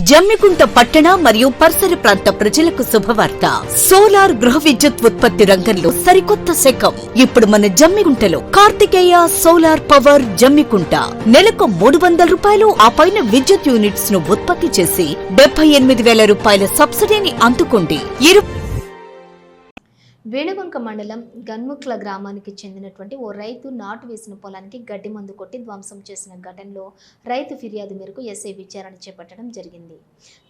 జమ్మికుంట పట్టణ మరియు పరిసర ప్రాంత ప్రజలకు శుభవార్త. సోలార్ గృహ విద్యుత్ ఉత్పత్తి రంగంలో సరికొత్త శకం. ఇప్పుడు మన జమ్మికుంటలో కార్తికేయ సోలార్ పవర్ జమ్మికుంట నెలకు 300 రూపాయలు ఆ పైన విద్యుత్ యూనిట్స్ ను ఉత్పత్తి చేసి 78,000 రూపాయల సబ్సిడీని అందుకోండి. వేణుగొంక మండలం గన్ముక్ల గ్రామానికి చెందినటువంటి ఓ రైతు నాటు వేసిన పొలానికి గడ్డి మందు కొట్టి ధ్వంసం చేసిన ఘటనలో రైతు ఫిర్యాదు మేరకు ఎస్ఐ విచారణ చేపట్టడం జరిగింది.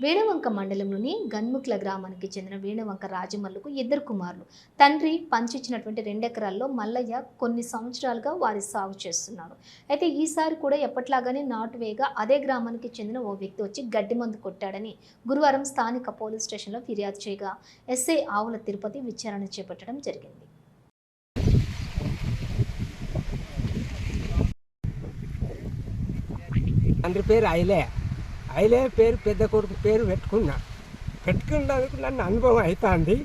వేణుగొంక మండలంలోని గన్ముక్ల గ్రామానికి చెందిన వేణుగొంక రాజమల్లుకు 2 కుమారులు. తండ్రి పంచిచ్చినటువంటి 2 ఎకరాల్లో మల్లయ్య కొన్ని సంవత్సరాలుగా వారి సాగు చేస్తున్నాడు. అయితే ఈసారి కూడా ఎప్పట్లాగానే నాటు వేయగా అదే గ్రామానికి చెందిన ఓ వ్యక్తి వచ్చి గడ్డి మందు కొట్టాడని గురువారం స్థానిక పోలీస్ స్టేషన్లో ఫిర్యాదు చేయగా ఎస్ఐ ఆవుల తిరుపతి విచారణ చేపట్టడం జరిగింది. తండ్రి పేరు ఐలే పేరు పెద్ద కొడుకు పేరు పెట్టుకున్నందుకు నన్ను అనుభవం అవుతుంది.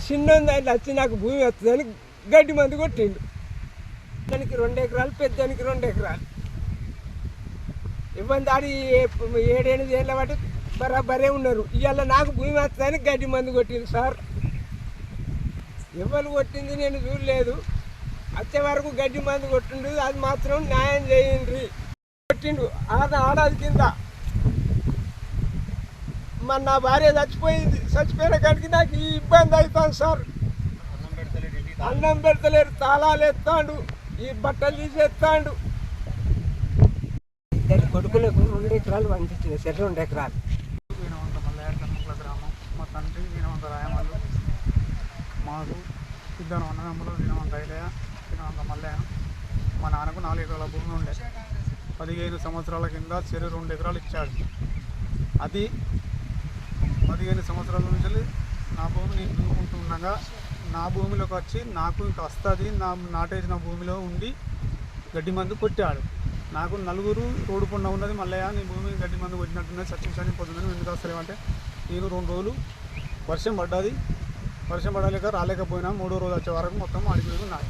చిన్న దాంట్లో వచ్చి నాకు భూమి వస్తుందని గడ్డి మందు కొట్టిండు. దానికి 2 ఎకరాలు, పెద్దానికి 2 ఎకరాలు. ఇబ్బంది ఆడి 7-8 ఏళ్ళ వాటి బరాబరే ఉన్నారు. ఇవాళ నాకు భూమి వస్తుందని గడ్డి మందు కొట్టిండు సార్. ఎవరు కొట్టింది నేను చూడలేదు. వచ్చే వరకు గడ్డి మందు కొట్టిండు. అది మాత్రం న్యాయం చేయండి. కొట్టిండు ఆడాది కింద. మన నా భార్య చచ్చిపోయింది. చచ్చిపోయిన కాడికి నాకు ఈ ఇబ్బంది అవుతుంది సార్. అన్నం పెడతలేరు, తాళాలు ఎత్తాడు, ఈ బట్టలు తీసేస్తాడు. 2 కొడుకులకు 2 ఎకరాలు పంపించింది సార్. 2 ఎకరాలు. గ్రామం. మా తండ్రి వీణవంత రాయమల్లు, మాకు 2 అన్నదమ్ములు, వీణవంత ఐలయ్య, వీణవంత మల్లయ్య. మా నాన్నకు 4 ఎకరాల భూమి ఉండే. 15 సంవత్సరాల కింద చెరు 2 ఎకరాలు ఇచ్చాడు. అది 15 సంవత్సరాల నుంచి నా భూమి నేను దున్నుకుంటుండగా నా భూమిలోకి వచ్చి నాకు ఇంకా వస్తుంది నాటేసిన భూమిలో ఉండి గడ్డి మందు కొట్టాడు. నాకు 4 రోడ్డు పొండ ఉన్నది. మల్లయ్య నీ భూమి గడ్డి మందు కొట్టినట్టున్నది, సత్యం పోతుందని ఎందుకు వస్తలేమంటే నేను 2 రోజులు వర్షం పడ్డది. వర్షం పడలేక రాలేకపోయినా 3వ రోజు వచ్చే వరకు మొత్తం అడిగి ఉన్నాయి.